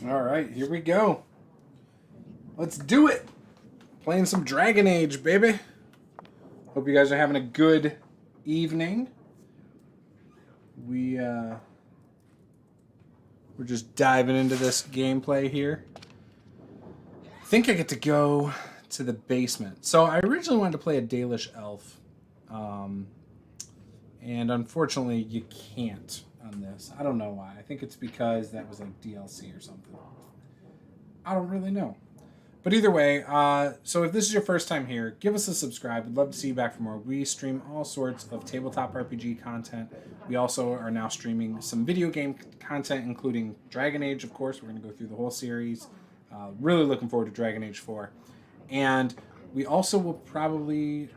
All right, here we go. Let's do it. Playing some Dragon Age, baby. Hope you guys are having a good evening. We're just diving into this gameplay here. I think I get to go to the basement. So I originally wanted to play a Dalish elf. And unfortunately, you can't on this. I don't know why. I think it's because that was like DLC or something. I don't really know. But either way, so if this is your first time here, give us a subscribe. We'd love to see you back for more. We stream all sorts of tabletop RPG content. We also are now streaming some video game content, including Dragon Age, of course. We're going to go through the whole series. Really looking forward to Dragon Age 4. And we also will probably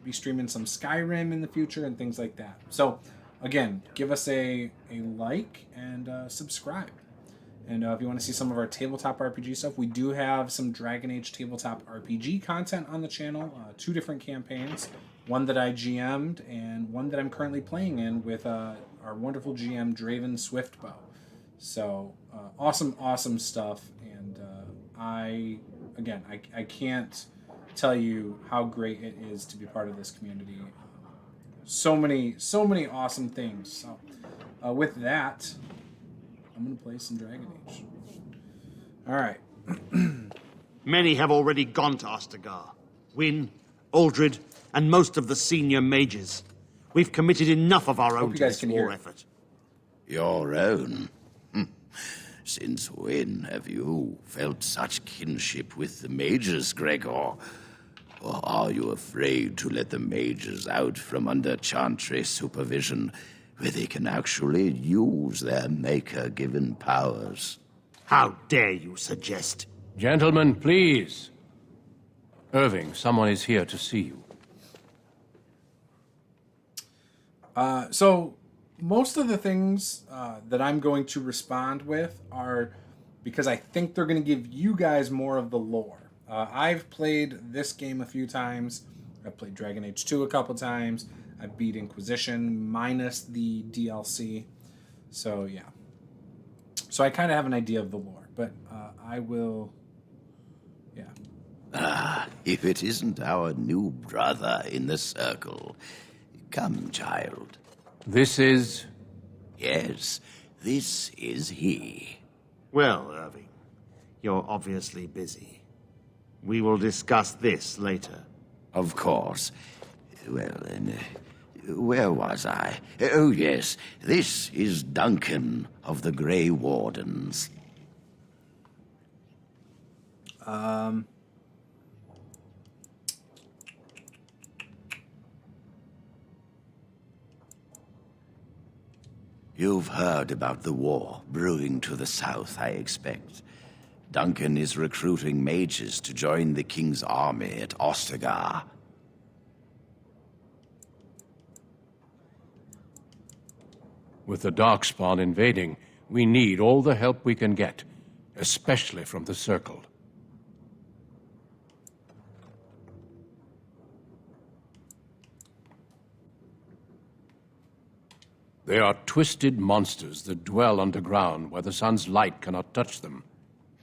be streaming some Skyrim in the future and things like that. So, again, give us a like and subscribe. And if you want to see some of our tabletop RPG stuff, we do have some Dragon Age tabletop RPG content on the channel. 2 different campaigns. One that I GM'd and one that I'm currently playing in with our wonderful GM, Draven Swiftbow. So, awesome stuff. And I can't tell you how great it is to be part of this community. So many awesome things. So, with that, I'm going to play some Dragon Age. All right. Many have already gone to Ostagar. Wynne, Aldred, and most of the senior mages. We've committed enough of our own to this war effort. Your own? Since when have you felt such kinship with the mages, Gregor? Or are you afraid to let the mages out from under Chantry supervision, where they can actually use their maker-given powers? How dare you suggest? Gentlemen, please. Irving, someone is here to see you. So, most of the things that I'm going to respond with are because I think they're going to give you guys more of the lore. I've played this game a few times. I've played Dragon Age 2 a couple times. I beat Inquisition minus the DLC. So, yeah. So I kind of have an idea of the lore, but I will... Yeah. If it isn't our new brother in the circle. Come, child. This is... Yes, this is he. Well, Irving, you're obviously busy. We will discuss this later. Of course. Well, then, where was I? Oh, yes, this is Duncan of the Grey Wardens. You've heard about the war brewing to the south, I expect. Duncan is recruiting mages to join the king's army at Ostagar. With the Darkspawn invading, we need all the help we can get, especially from the Circle. They are twisted monsters that dwell underground where the sun's light cannot touch them.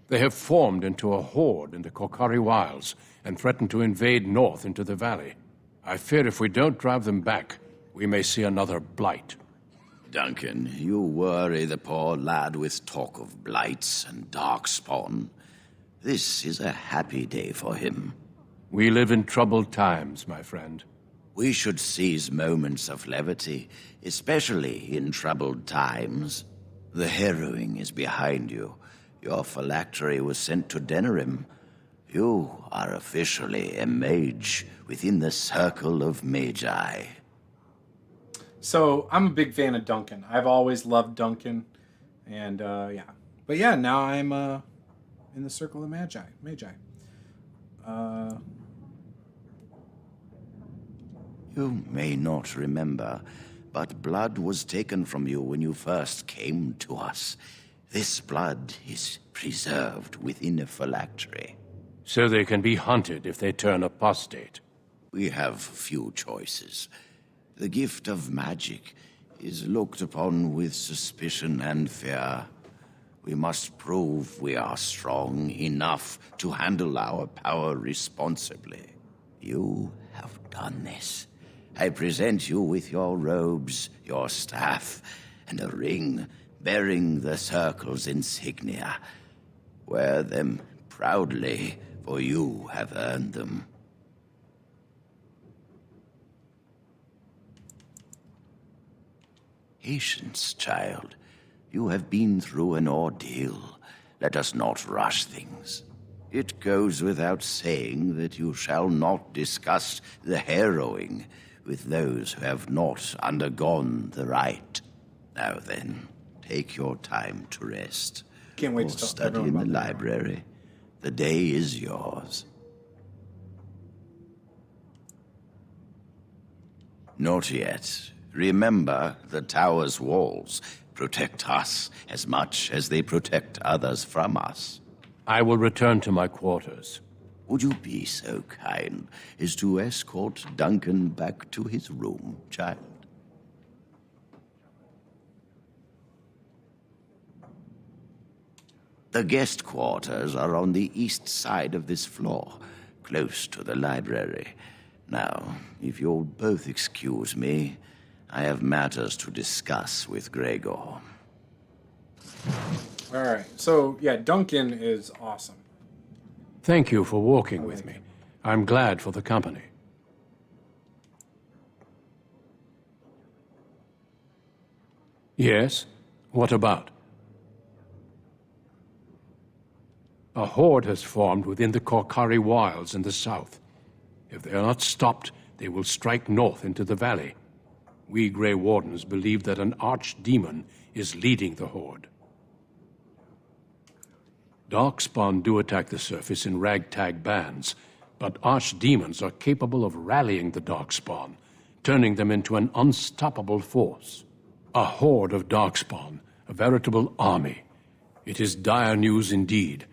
They have formed into a horde in the Korkari Wilds and threaten to invade north into the valley. I fear if we don't drive them back, we may see another blight. Duncan, you worry the poor lad with talk of blights and Darkspawn. This is a happy day for him. We live in troubled times, my friend. We should seize moments of levity, especially in troubled times. The harrowing is behind you. Your phylactery was sent to Denerim. You are officially a mage within the circle of magi. So, I'm a big fan of Duncan. I've always loved Duncan. And, yeah. But yeah, now I'm in the circle of magi. You may not remember, but blood was taken from you when you first came to us. This blood is preserved within a phylactery. So they can be hunted if they turn apostate. We have few choices. The gift of magic is looked upon with suspicion and fear. We must prove we are strong enough to handle our power responsibly. You have done this. I present you with your robes, your staff, and a ring bearing the Circle's insignia. Wear them proudly, for you have earned them. Patience, child. You have been through an ordeal. Let us not rush things. It goes without saying that you shall not discuss the harrowing with those who have not undergone the rite. Now then, take your time to rest. Can't wait Or to talk to study everyone in the about that. library. The day is yours. Not yet. Remember, the tower's walls protect us as much as they protect others from us. I will return to my quarters. Would you be so kind as to escort Duncan back to his room, child? The guest quarters are on the east side of this floor, close to the library. Now, if you'll both excuse me, I have matters to discuss with Gregor. All right. So, yeah, Duncan is awesome. Thank you for walking with me. I'm glad for the company. Yes? What about? A horde has formed within the Korkari Wilds in the south. If they are not stopped, they will strike north into the valley. We Grey Wardens believe that an archdemon is leading the horde. Darkspawn do attack the surface in ragtag bands, but archdemons are capable of rallying the Darkspawn, turning them into an unstoppable force. A horde of Darkspawn, a veritable army. It is dire news indeed.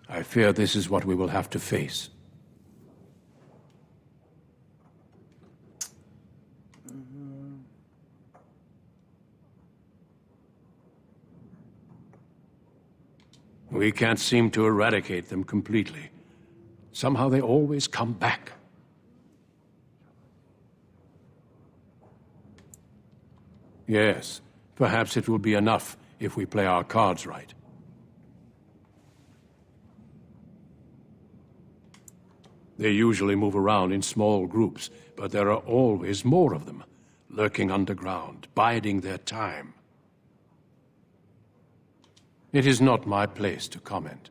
I fear this is what we will have to face. We can't seem to eradicate them completely. Somehow they always come back. Yes, perhaps it will be enough if we play our cards right. They usually move around in small groups, but there are always more of them, lurking underground, biding their time. It is not my place to comment.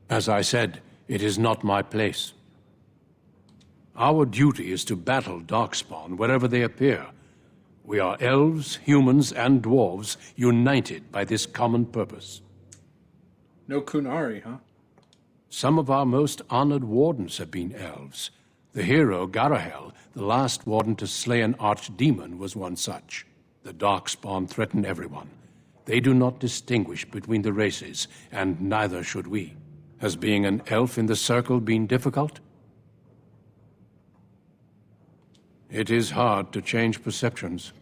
As I said, it is not my place. Our duty is to battle Darkspawn wherever they appear. We are elves, humans, and dwarves united by this common purpose. No Kunari, huh? Some of our most honored wardens have been elves. The hero, Garahel, the last warden to slay an archdemon, was one such. The Darkspawn threaten everyone. They do not distinguish between the races, and neither should we. Has being an elf in the circle been difficult? It is hard to change perceptions.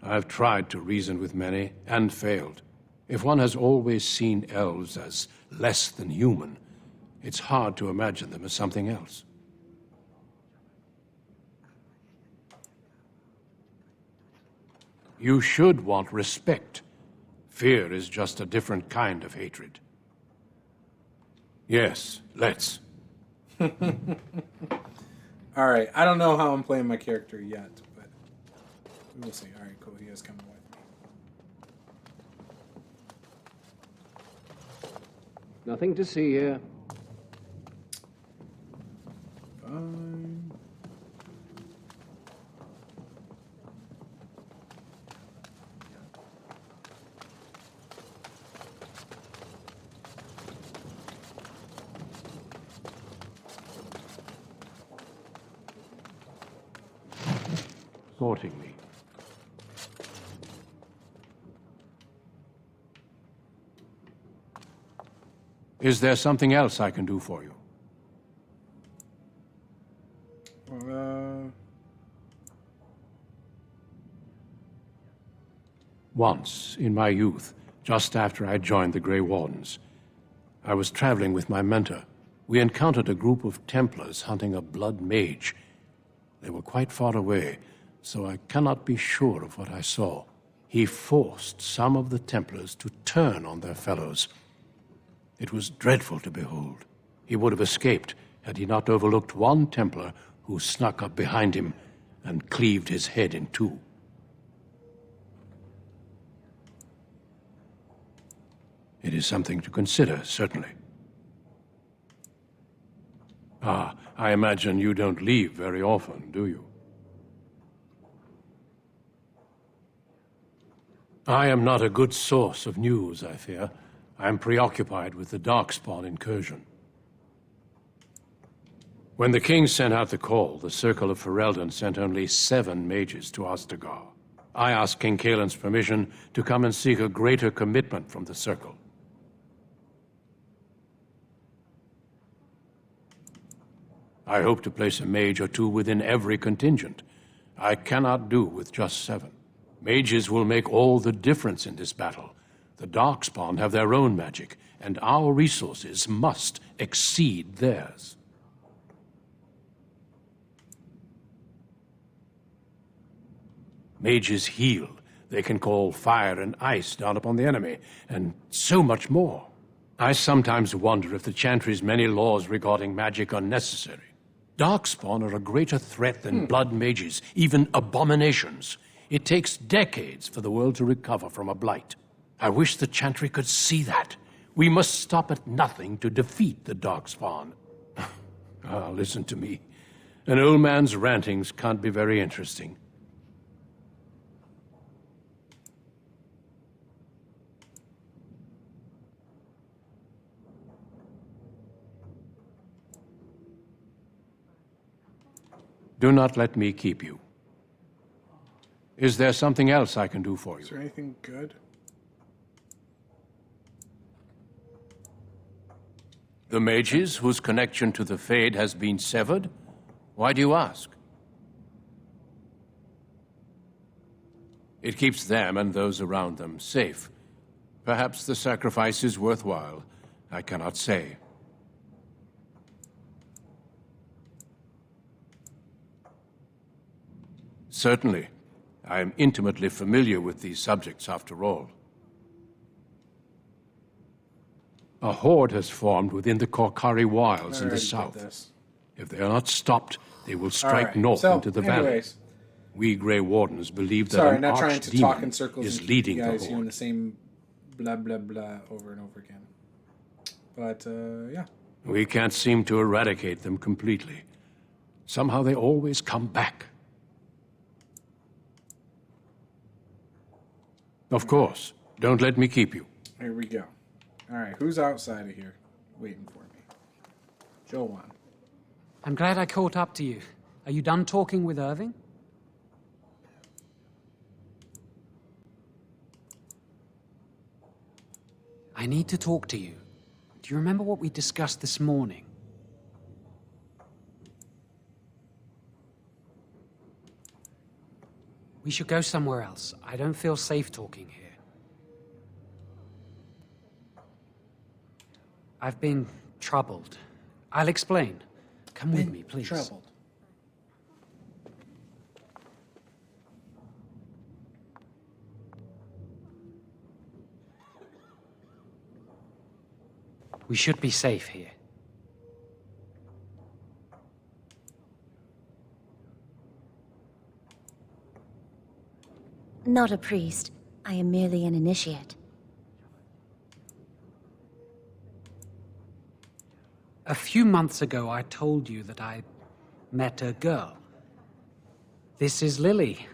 I've tried to reason with many, and failed. If one has always seen elves as less than human, it's hard to imagine them as something else. You should want respect. Fear is just a different kind of hatred. Yes, let's. All right. I don't know how I'm playing my character yet, but we'll see. All right, cool. He is coming with me. Nothing to see here. Fine. Sorting me. Is there something else I can do for you? Once, in my youth, just after I joined the Grey Wardens, I was traveling with my mentor. We encountered a group of Templars hunting a blood mage. They were quite far away, so I cannot be sure of what I saw. He forced some of the Templars to turn on their fellows. It was dreadful to behold. He would have escaped had he not overlooked one Templar who snuck up behind him and cleaved his head in two. It is something to consider, certainly. Ah, I imagine you don't leave very often, do you? I am not a good source of news, I fear. I am preoccupied with the Darkspawn incursion. When the king sent out the call, the Circle of Ferelden sent only 7 mages to Ostagar. I asked King Kaelin's permission to come and seek a greater commitment from the Circle. I hope to place a mage or 2 within every contingent. I cannot do with just 7. Mages will make all the difference in this battle. The Darkspawn have their own magic, and our resources must exceed theirs. Mages heal. They can call fire and ice down upon the enemy, and so much more. I sometimes wonder if the Chantry's many laws regarding magic are necessary. Darkspawn are a greater threat than blood mages, even abominations. It takes decades for the world to recover from a blight. I wish the Chantry could see that. We must stop at nothing to defeat the Darkspawn. Listen to me. An old man's rantings can't be very interesting. Do not let me keep you. Is there something else I can do for you? Is there anything good? The mages whose connection to the Fade has been severed? Why do you ask? It keeps them and those around them safe. Perhaps the sacrifice is worthwhile. I cannot say. Certainly. I am intimately familiar with these subjects, after all. A horde has formed within the Korkari Wilds in the south. If they are not stopped, they will strike north into the valley. We Grey Wardens believe that an not trying to talk in archdemon circles is and leading keep the you guys hearing the horde. same blah blah blah over and over again. But yeah. We can't seem to eradicate them completely. Somehow they always come back. Of course. Don't let me keep you. Here we go. All right, who's outside of here waiting for me? Joanne. I'm glad I caught up to you. Are you done talking with Irving? I need to talk to you. Do you remember what we discussed this morning? We should go somewhere else. I don't feel safe talking here. I've been troubled. I'll explain. Come with me, please. Troubled. We should be safe here. Not a priest. I am merely an initiate. A few months ago, I told you that I met a girl. This is Lily.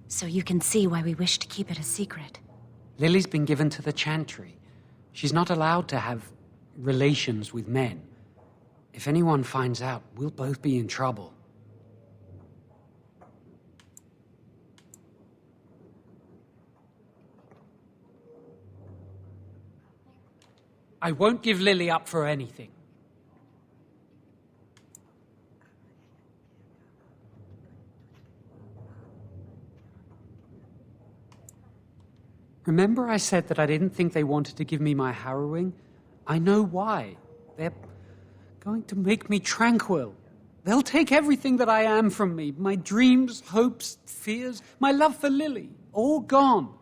So you can see why we wish to keep it a secret. Lily's been given to the Chantry. She's not allowed to have relations with men. If anyone finds out, we'll both be in trouble. I won't give Lily up for anything. Remember I said that I didn't think they wanted to give me my harrowing? I know why. They're going to make me tranquil. They'll take everything that I am from me. My dreams, hopes, fears, my love for Lily. All gone.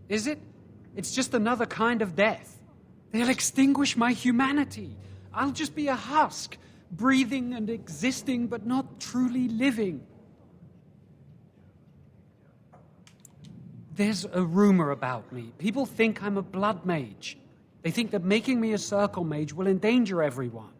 Is it? It's just another kind of death. They'll extinguish my humanity. I'll just be a husk, breathing and existing, but not truly living. There's a rumor about me. People think I'm a blood mage. They think that making me a circle mage will endanger everyone.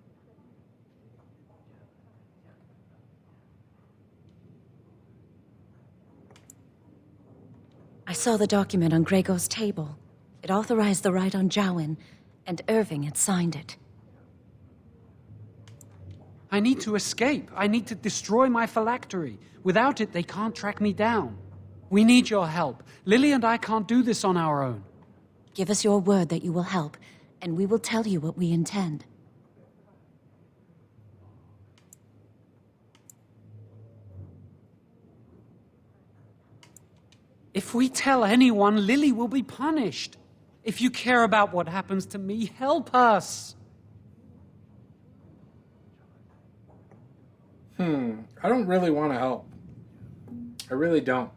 I saw the document on Gregor's table. It authorized the right on Jowen, and Irving had signed it. I need to escape. I need to destroy my phylactery. Without it, they can't track me down. We need your help. Lily and I can't do this on our own. Give us your word that you will help, and we will tell you what we intend. If we tell anyone, Lily will be punished. If you care about what happens to me, help us. I don't really want to help. I really don't.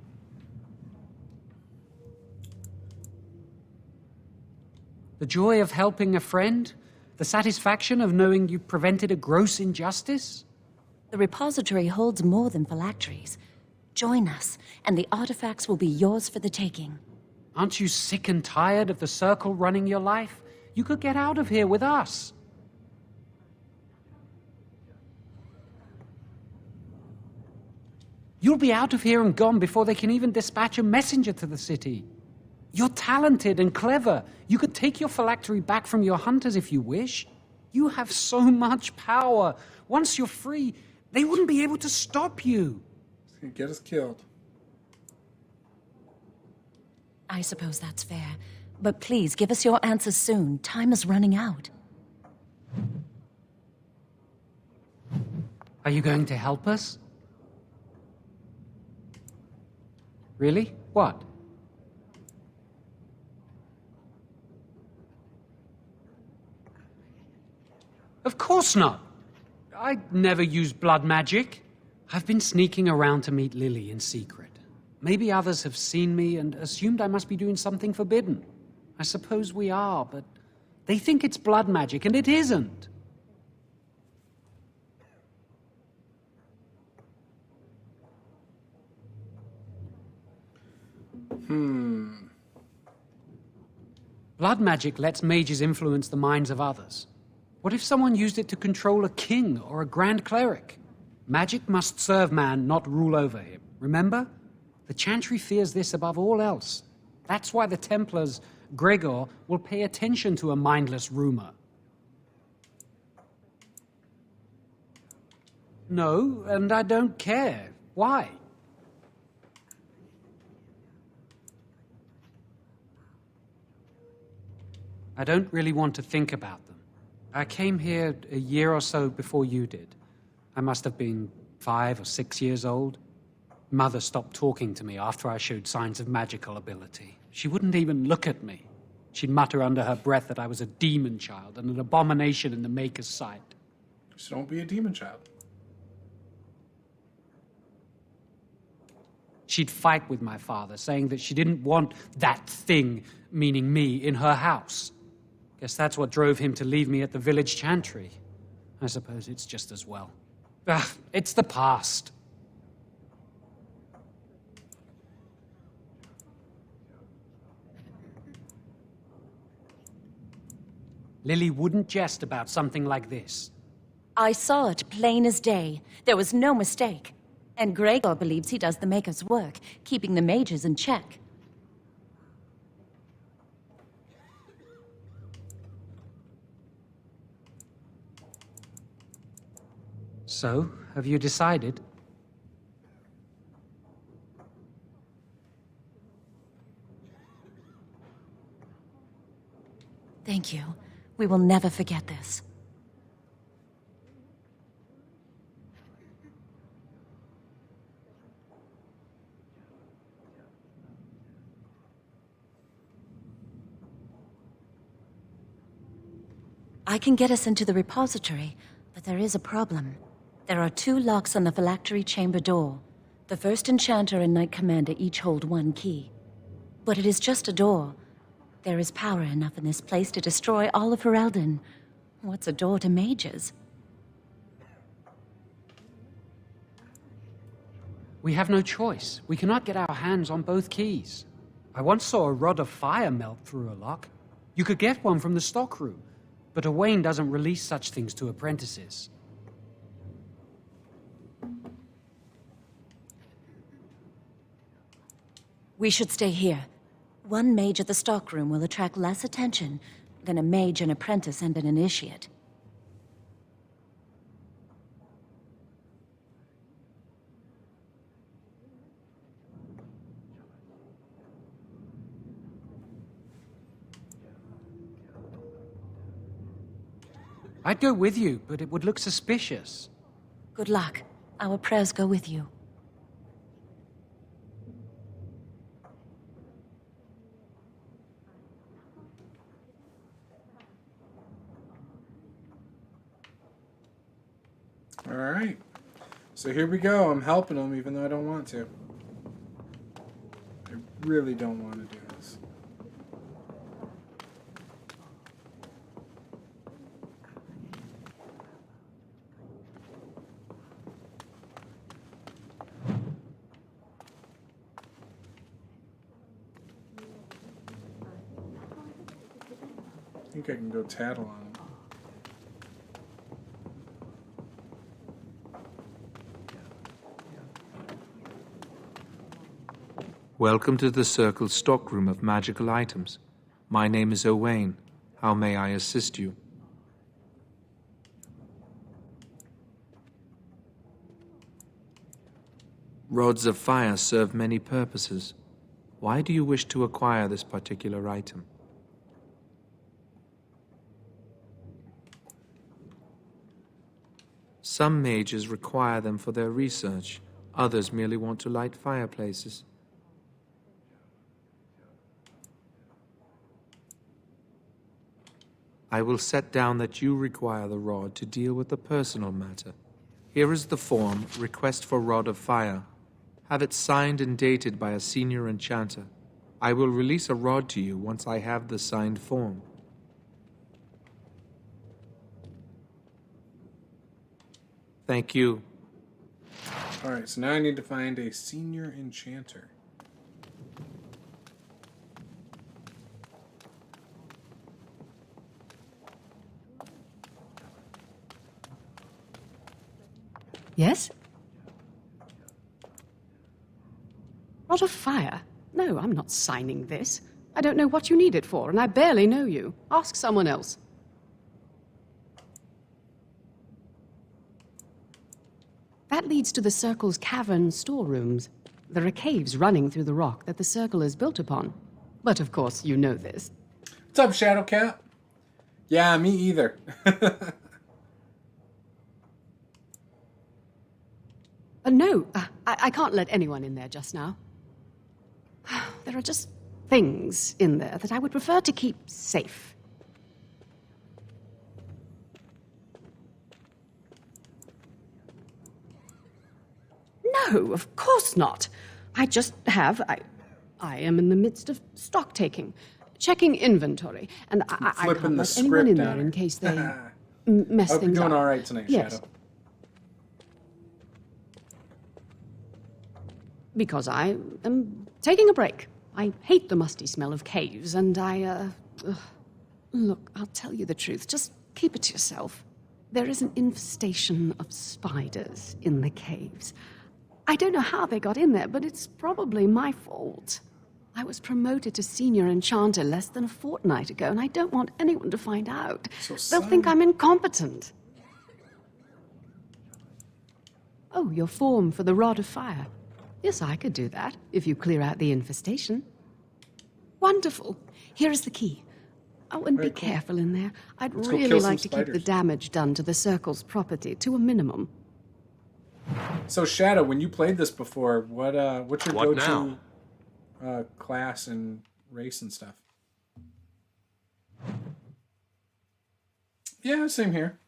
The joy of helping a friend? The satisfaction of knowing you prevented a gross injustice? The repository holds more than phylacteries. Join us, and the artifacts will be yours for the taking. Aren't you sick and tired of the circle running your life? You could get out of here with us. You'll be out of here and gone before they can even dispatch a messenger to the city. You're talented and clever. You could take your phylactery back from your hunters if you wish. You have so much power. Once you're free, they wouldn't be able to stop you. It's gonna get us killed. I suppose that's fair. But please, give us your answers soon. Time is running out. Are you going to help us? Really? What? Of course not. I'd never use blood magic. I've been sneaking around to meet Lily in secret. Maybe others have seen me and assumed I must be doing something forbidden. I suppose we are, but they think it's blood magic, and it isn't. Blood magic lets mages influence the minds of others. What if someone used it to control a king or a grand cleric? Magic must serve man, not rule over him. Remember? The Chantry fears this above all else. That's why the Templars, Gregor, will pay attention to a mindless rumor. No, and I don't care. Why? I don't really want to think about them. I came here a year or so before you did. I must have been 5 or 6 years old. Mother stopped talking to me after I showed signs of magical ability. She wouldn't even look at me. She'd mutter under her breath that I was a demon child and an abomination in the Maker's sight. So don't be a demon child. She'd fight with my father, saying that she didn't want that thing, meaning me, in her house. Guess that's what drove him to leave me at the village chantry. I suppose it's just as well. It's the past. Lily wouldn't jest about something like this. I saw it plain as day. There was no mistake. And Gregor believes he does the Maker's work, keeping the mages in check. So, have you decided? Thank you. We will never forget this. I can get us into the repository, but there is a problem. There are 2 locks on the phylactery chamber door. The first enchanter and knight commander each hold 1 key. But it is just a door. There is power enough in this place to destroy all of Ferelden. What's a door to mages? We have no choice. We cannot get our hands on both keys. I once saw a rod of fire melt through a lock. You could get one from the stockroom, but Owain doesn't release such things to apprentices. We should stay here. 1 mage at the stockroom will attract less attention than a mage, an apprentice, and an initiate. I'd go with you, but it would look suspicious. Good luck. Our prayers go with you. All right. So here we go. I'm helping him even though I don't want to. I really don't want to do this. I think I can go tattle on him. Welcome to the Circle's stockroom of magical items. My name is Owain. How may I assist you? Rods of fire serve many purposes. Why do you wish to acquire this particular item? Some mages require them for their research. Others merely want to light fireplaces. I will set down that you require the rod to deal with the personal matter. Here is the form, Request for Rod of Fire. Have it signed and dated by a senior enchanter. I will release a rod to you once I have the signed form. Thank you. Alright, so now I need to find a senior enchanter. Yes? Rod of Fire? No, I'm not signing this. I don't know what you need it for, and I barely know you. Ask someone else. That leads to the Circle's cavern storerooms. There are caves running through the rock that the Circle is built upon. But of course, you know this. What's up, Shadowcat? Yeah, me either. No, I can't let anyone in there just now. There are just things in there that I would prefer to keep safe. No, of course not. I just have... I am in the midst of stock taking, checking inventory, and I can't let anyone in there in case they mess Hope things you're doing up. all right tonight, Yes. Shadow. Because I am taking a break. I hate the musty smell of caves, and Look, I'll tell you the truth. Just keep it to yourself. There is an infestation of spiders in the caves. I don't know how they got in there, but it's probably my fault. I was promoted to senior enchanter less than a fortnight ago, and I don't want anyone to find out. They'll think I'm incompetent. Oh, your form for the Rod of Fire. Yes, I could do that, if you clear out the infestation. Wonderful. Here is the key. Oh, and be Very cool. careful in there. I'd Let's go really kill some like to keep the spiders. damage done to the Circle's property to a minimum. So Shadow, when you played this before, what's your What go-to class and race and stuff? Yeah, same here.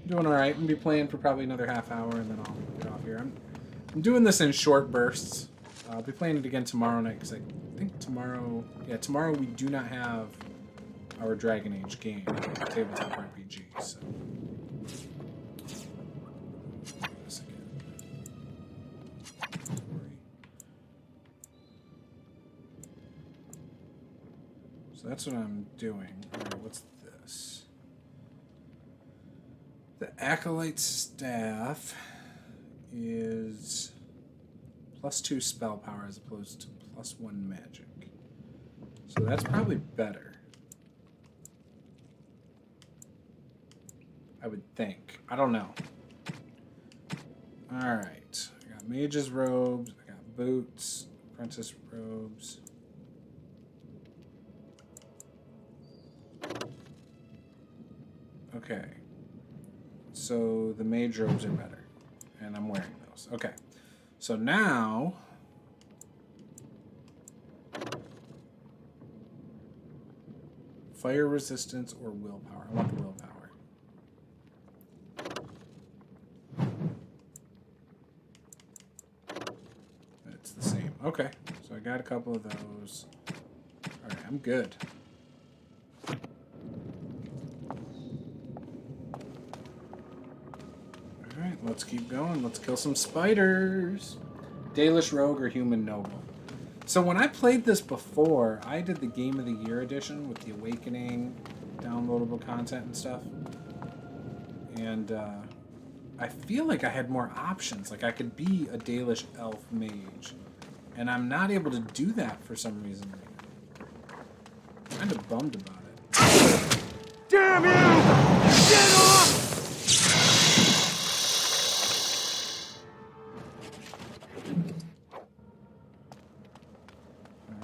Doing all right. I'm gonna be playing for probably another half hour, and then I'll get off here. I'm doing this in short bursts. I'll be playing it again tomorrow night because I think tomorrow we do not have our Dragon Age game, Tabletop RPGs. So. This again. So that's what I'm doing. All right, what's this? The Acolyte Staff is +2 spell power as opposed to +1 magic. So that's probably better. I would think. I don't know. Alright. I got mage's robes. I got boots. Apprentice robes. Okay. So the mage robes are better. And I'm wearing those. Okay. So now... fire resistance or willpower? I want the willpower. It's the same. Okay. So I got a couple of those. Alright, I'm good. Alright, let's keep going. Let's kill some spiders. Dalish Rogue or Human Noble. So when I played this before, I did the Game of the Year edition with the Awakening, downloadable content and stuff. And I feel like I had more options. Like I could be a Dalish Elf Mage. And I'm not able to do that for some reason right now. I'm kind of bummed about it. Damn you! Get off!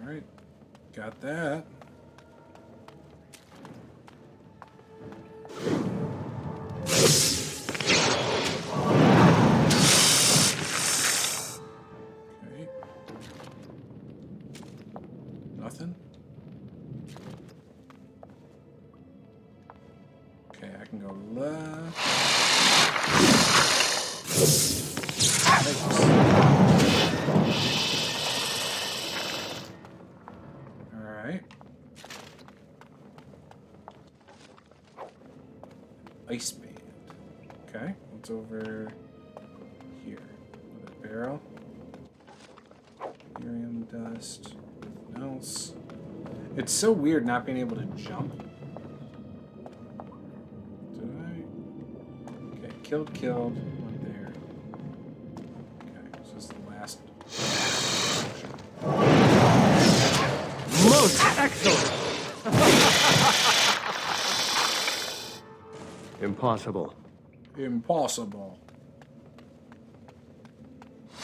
Alright. Got that. Okay. Nothing? Okay, I can go left. Alright. Ice band. Okay, what's over here? Another barrel. Urium dust. Nothing else. It's so weird not being able to jump. Did I? Okay, killed. One there. Okay, so this is the last. Most excellent! Impossible. Impossible. It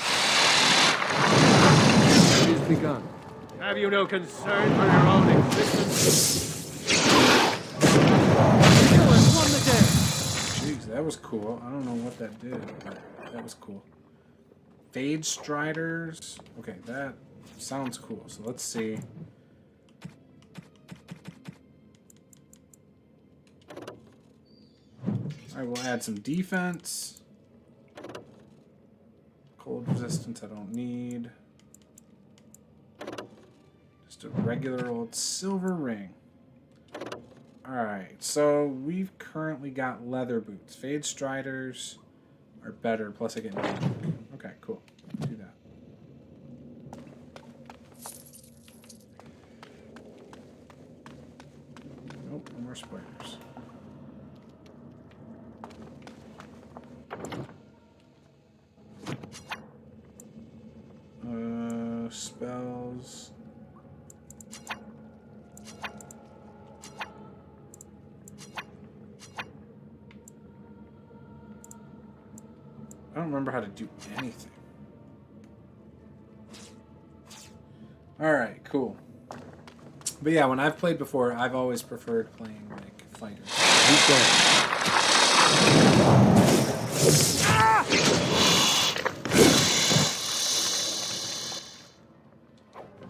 has begun. Have you no concern for your own existence? Killers won the day. Jeez, that was cool. I don't know what that did, but that was cool. Fade Striders. Okay, that sounds cool. So let's see. Alright, we'll add some defense. Cold resistance I don't need. Just a regular old silver ring. Alright, so we've currently got leather boots. Fade Striders are better, plus I get magic. Okay, cool. Do that. Nope, no more spiders. Spells. I don't remember how to do anything. Alright, cool. But yeah, when I've played before, I've always preferred playing like fighters. Keep going.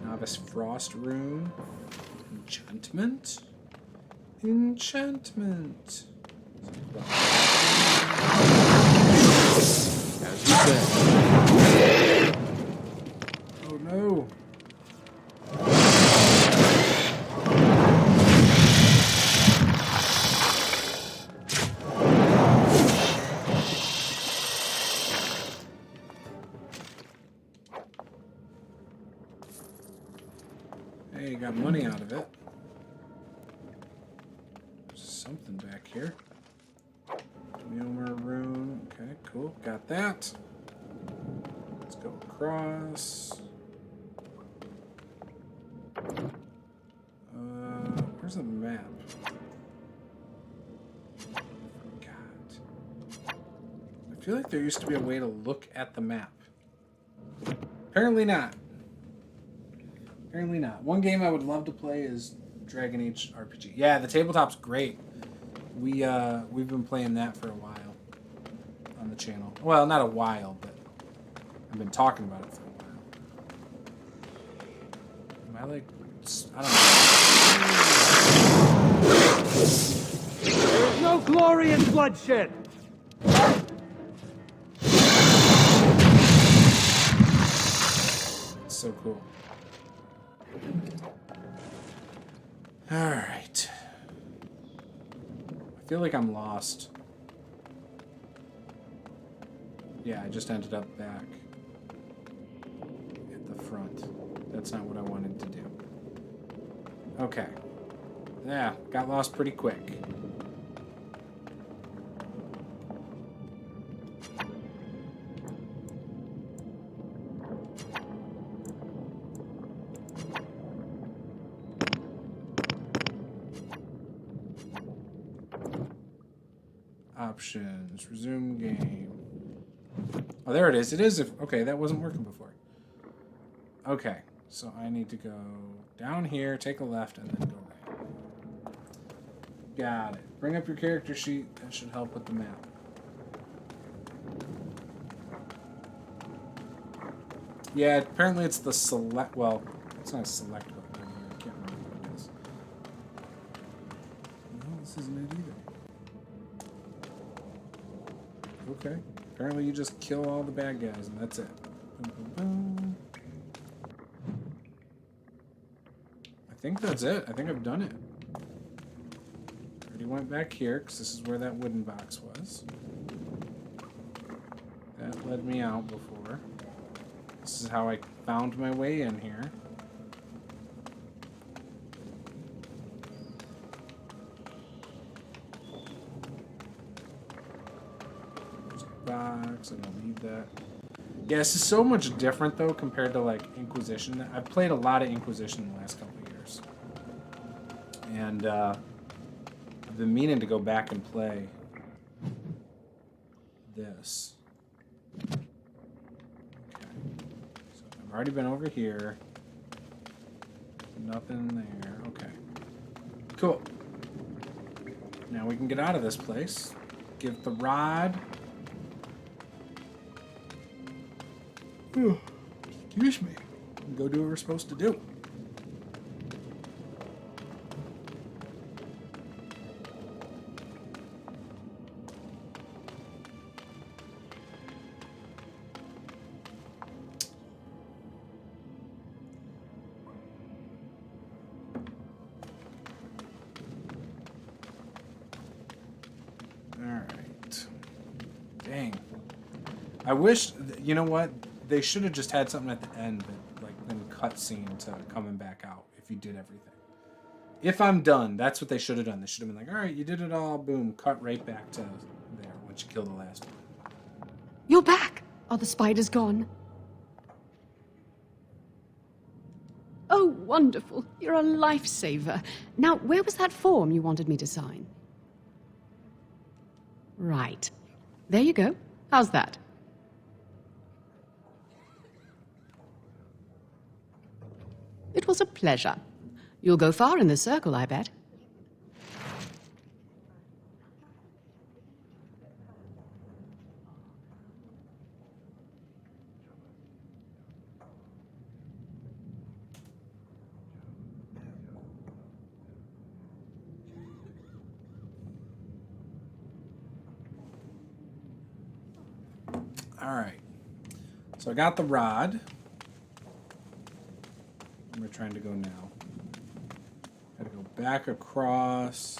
Novice Frost Rune. Enchantment. Enchantment. As you said. Oh no. Hey, you got money out of it. There's something back here. Mjolnir rune. Okay, cool. Got that. Let's go across. Where's the map? I forgot. I feel like there used to be a way to look at the map. Apparently not. Apparently not. One game I would love to play is Dragon Age RPG. Yeah, the tabletop's great. We've been playing that for a while on the channel. Well, not a while, but I've been talking about it for a while. Am I like... I don't know. There's no glory in bloodshed. It's so cool. Alright. I feel like I'm lost. Yeah, I just ended up back at the front. That's not what I wanted to do. Okay. Yeah, got lost pretty quick. Options. Resume game. Oh, there it is. It is. Okay, that wasn't working before. Okay, so I need to go down here, take a left, and then go right. Got it. Bring up your character sheet. That should help with the map. Yeah, apparently it's the select... Well, it's not a select button here. I can't remember what it is. No, this isn't it either. Okay. Apparently you just kill all the bad guys, and that's it. Boom, boom, boom. I think that's it. I think I've done it. Already went back here, because this is where that wooden box was. That led me out before. This is how I found my way in here. Box, I'm gonna leave that. Yeah, this is so much different though compared to like Inquisition. I've played a lot of Inquisition in the last couple of years, and I've been meaning to go back and play this. Okay, so I've already been over here. Nothing there. Okay, cool. Now we can get out of this place. Give the rod. Excuse me. Go do what we're supposed to do. Alright. Dang. I wish, you know what? They should have just had something at the end that, like, then cutscene to coming back out if you did everything. If I'm done, that's what they should have done. They should have been like, all right, you did it all, boom, cut right back to there once you kill the last one. You're back! Are the spiders gone? Oh, wonderful. You're a lifesaver. Now, where was that form you wanted me to sign? Right. There you go. How's that? It was a pleasure. You'll go far in the circle, I bet. All right. So I got the rod. And we're trying to go now. Gotta go back across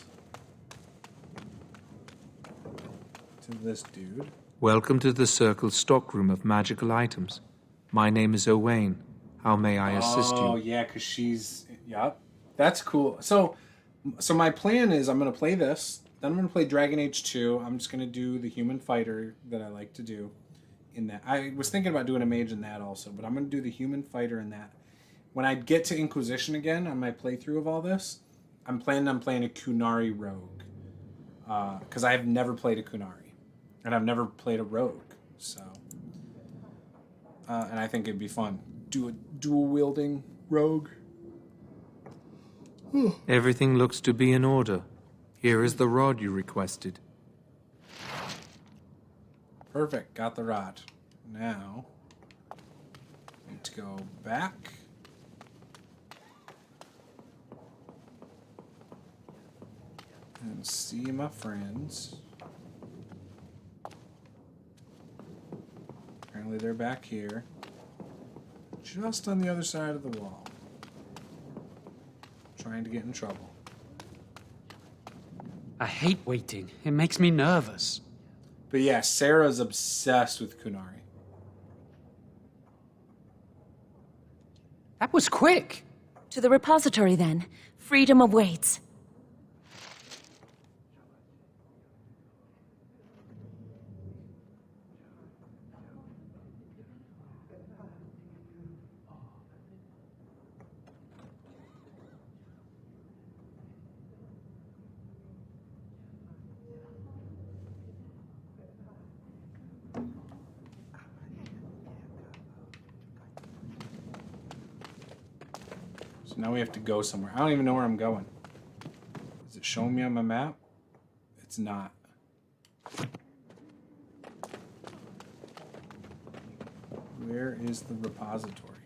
to this dude. Welcome to the Circle's stockroom of magical items. My name is Owain. How may I assist you? Oh, yeah, because she's... Yep. That's cool. So my plan is I'm going to play this. Then I'm going to play Dragon Age 2. I'm just going to do the human fighter that I like to do in that. I was thinking about doing a mage in that also, but I'm going to do the human fighter in that. When I get to Inquisition again on my playthrough of all this, I'm planning on playing a Kunari rogue. Because I have never played a Kunari. And I've never played a rogue. So... and I think it'd be fun. Do a dual-wielding rogue. Everything looks to be in order. Here is the rod you requested. Perfect. Got the rod. Now, need to go back. And see my friends. Apparently they're back here. Just on the other side of the wall. Trying to get in trouble. I hate waiting. It makes me nervous. But yeah, Sarah's obsessed with Kunari. That was quick. To the repository, then. Freedom awaits. So now we have to go somewhere. I don't even know where I'm going. Is it showing me on my map? It's not. Where is the repository?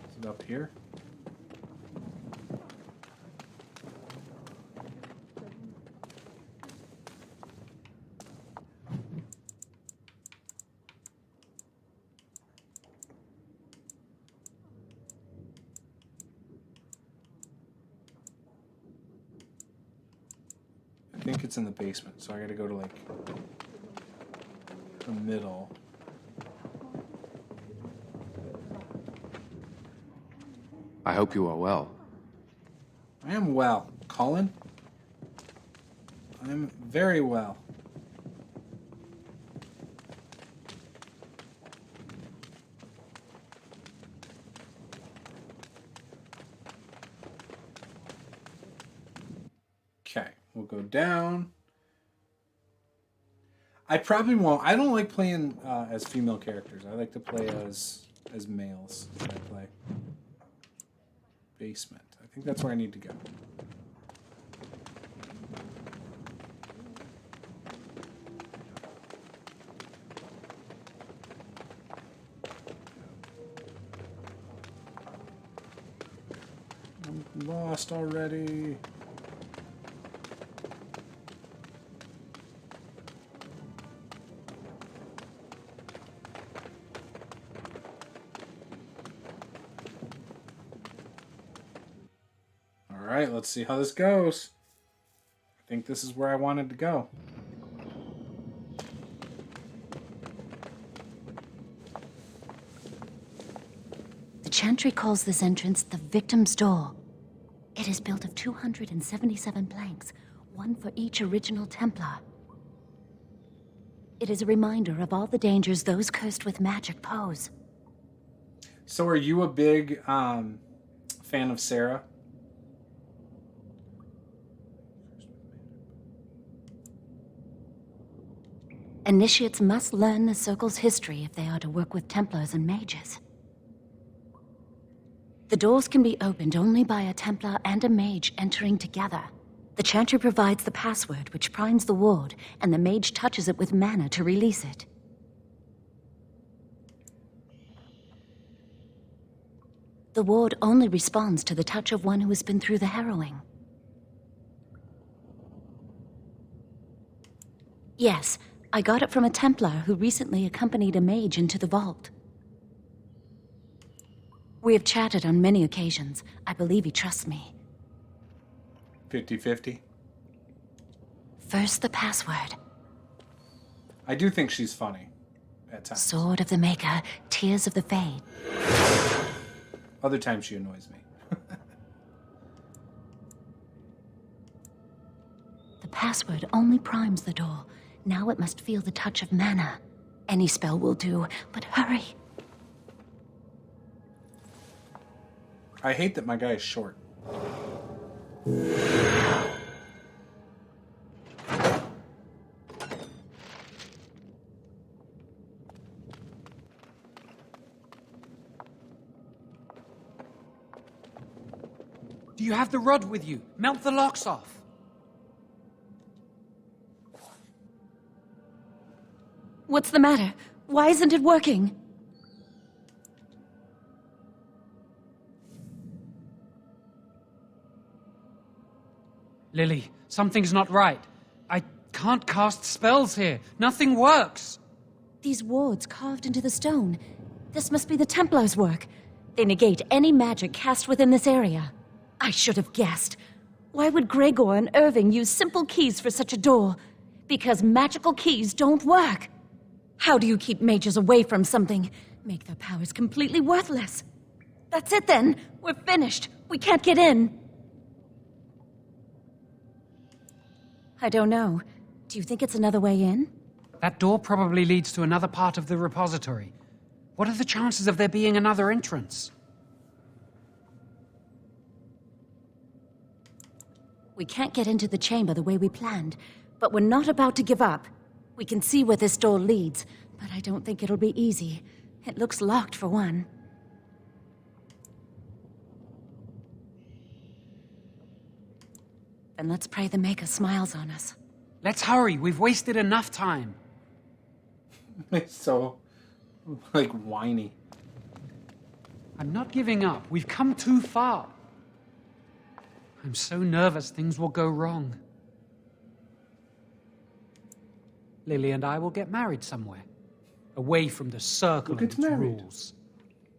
Is it up here? I think it's in the basement, so I gotta go to like the middle. I hope you are well. I am well. Colin? I'm very well. Okay, we'll go down. I probably won't. I don't like playing as female characters. I like to play as males when I play. Basement. I think that's where I need to go. I'm lost already. Alright, let's see how this goes. I think this is where I wanted to go. The Chantry calls this entrance the Victim's Door. It is built of 277 planks, one for each original Templar. It is a reminder of all the dangers those cursed with magic pose. So are you a big fan of Sarah? Initiates must learn the Circle's history if they are to work with Templars and mages. The doors can be opened only by a Templar and a mage entering together. The Chantry provides the password, which primes the ward, and the mage touches it with mana to release it. The ward only responds to the touch of one who has been through the harrowing. Yes, I got it from a Templar who recently accompanied a mage into the vault. We have chatted on many occasions. I believe he trusts me. 50-50. First, the password. I do think she's funny at times. Sword of the Maker, Tears of the Fade. Other times she annoys me. The password only primes the door. Now it must feel the touch of mana. Any spell will do, but hurry. I hate that my guy is short. Do you have the rod with you? Melt the locks off. What's the matter? Why isn't it working? Lily, something's not right. I can't cast spells here. Nothing works. These wards carved into the stone. This must be the Templars' work. They negate any magic cast within this area. I should have guessed. Why would Gregor and Irving use simple keys for such a door? Because magical keys don't work. How do you keep mages away from something? Make their powers completely worthless. That's it then. We're finished. We can't get in. I don't know. Do you think it's another way in? That door probably leads to another part of the repository. What are the chances of there being another entrance? We can't get into the chamber the way we planned, but we're not about to give up. We can see where this door leads, but I don't think it'll be easy. It looks locked for one. Then let's pray the Maker smiles on us. Let's hurry. We've wasted enough time. It's so, like, whiny. I'm not giving up. We've come too far. I'm so nervous things will go wrong. Lily and I will get married somewhere. Away from the circle and its rules.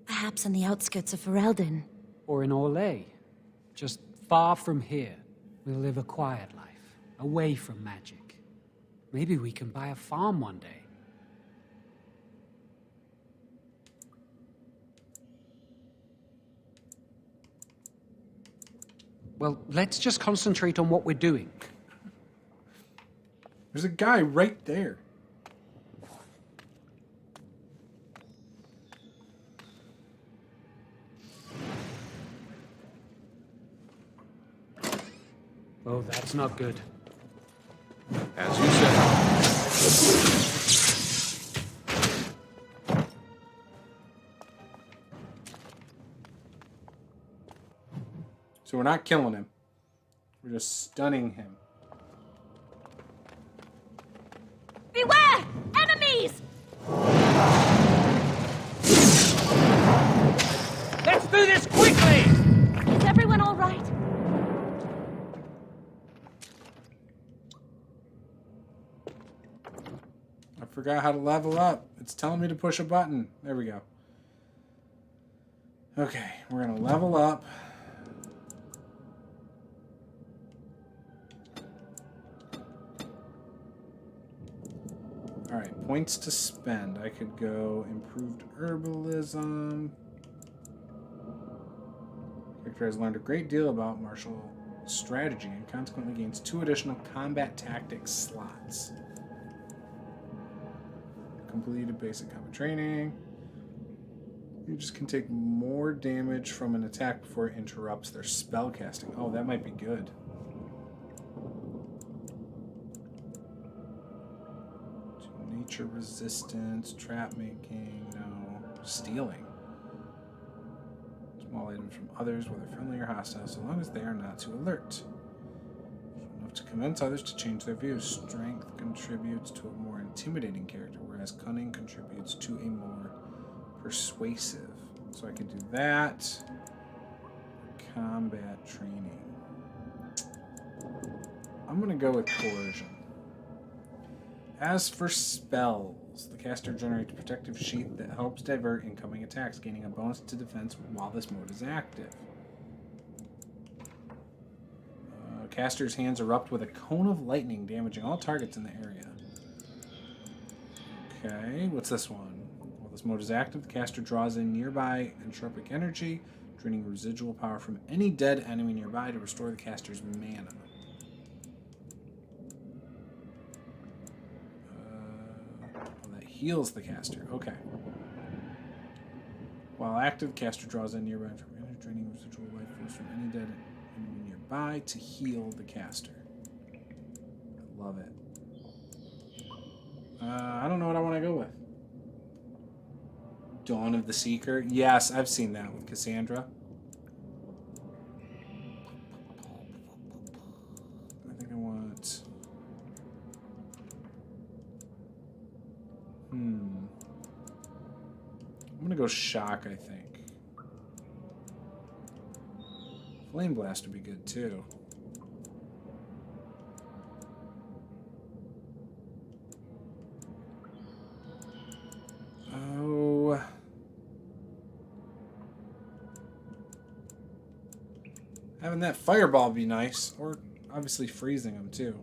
Perhaps in the outskirts of Ferelden. Or in Orlais. Just far from here. We'll live a quiet life. Away from magic. Maybe we can buy a farm one day. Well, let's just concentrate on what we're doing. There's a guy right there. Oh, that's not good. As you said. So we're not killing him. We're just stunning him. Beware! Enemies! Let's do this quickly! Is everyone all right? I forgot how to level up. It's telling me to push a button. There we go. Okay, we're gonna level up. Alright, points to spend. I could go improved herbalism. Character has learned a great deal about martial strategy and consequently gains 2 additional combat tactics slots. Completed basic combat training. You just can take more damage from an attack before it interrupts their spell casting. Oh, that might be good. Nature resistance, trap making, no. Stealing. It's small items from others, whether friendly or hostile, so long as they are not too alert. Enough to convince others to change their views. Strength contributes to a more intimidating character, whereas cunning contributes to a more persuasive. So I could do that. Combat training. I'm going to go with coercion. As for spells, the caster generates a protective sheet that helps divert incoming attacks, gaining a bonus to defense while this mode is active. Caster's hands erupt with a cone of lightning, damaging all targets in the area. Okay, what's this one? While this mode is active, the caster draws in nearby entropic energy, draining residual power from any dead enemy nearby to restore the caster's mana. That heals the caster. Okay. While active, the caster draws in nearby entropic energy, draining residual life force from any dead enemy nearby to heal the caster. I love it. I don't know what I want to go with. Dawn of the Seeker. Yes, I've seen that with Cassandra. I think I want... I'm going to go Shock, I think. Flame Blast would be good, too. Oh... Having that fireball be nice. Or, obviously, freezing them, too.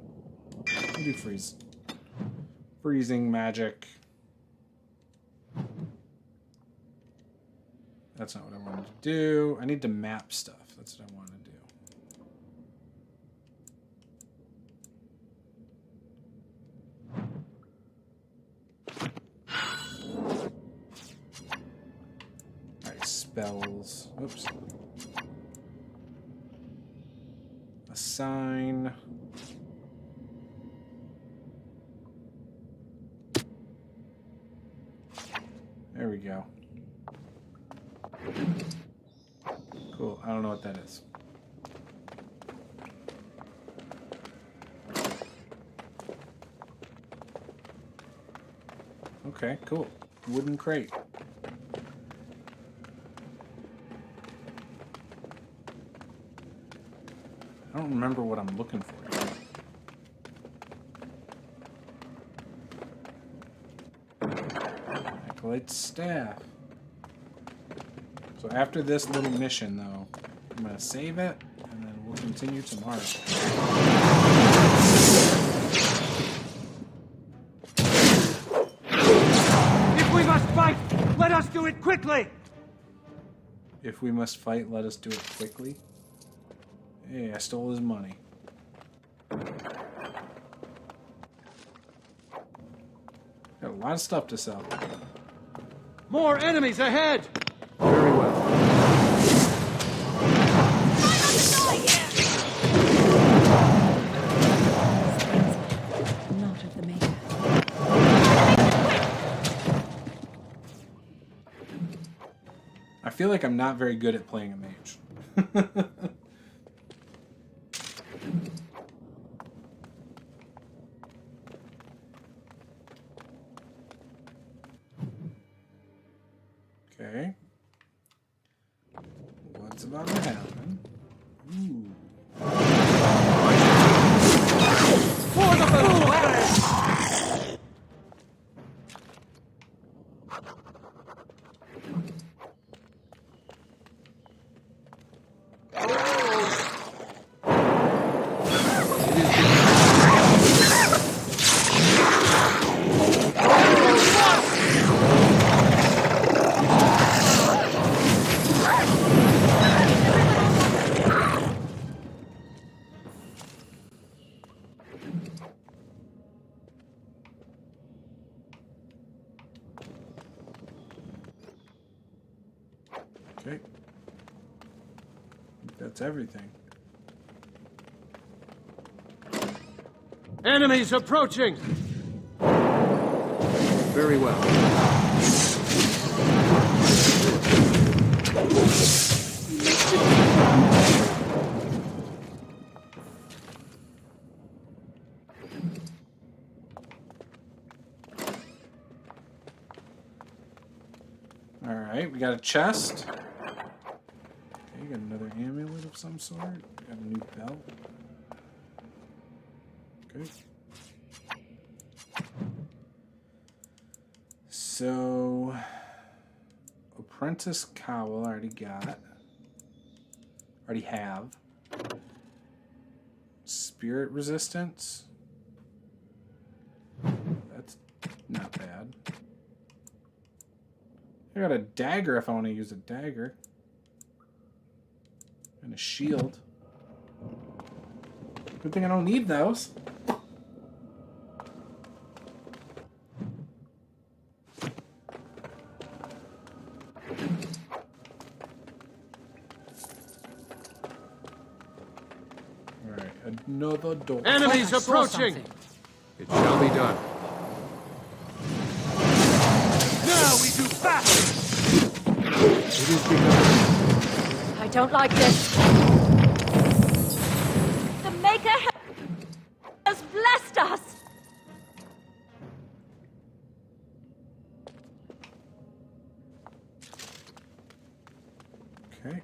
We'll do freeze. Freezing magic. That's not what I wanted to do. I need to map stuff. That's what I want to do. Alright, spells. Oops. Assign. There we go. Cool. I don't know what that is. Okay, cool. Wooden crate. I don't remember what I'm looking for here. Acolyte's staff. So after this little mission, though, I'm going to save it, and then we'll continue tomorrow. If we must fight, let us do it quickly! If we must fight, let us do it quickly. Hey, I stole his money. Got a lot of stuff to sell. More enemies ahead! Very well. Not of the maker. I feel like I'm not very good at playing a mage. Okay. What's about to happen? Ooh. For the fool! Okay. I think that's everything. Enemies approaching! Very well. Alright, we got a chest. Okay, got another amulet of some sort. Got a new belt. Good. So, apprentice cowl, I already got. Already have. Spirit resistance. That's not bad. I got a dagger if I want to use a dagger. And a shield. Good thing I don't need those. Alright, another door. Enemies approaching! It shall be done. Now we do battle! It is begun. I don't like this. The Maker has blessed us. Okay.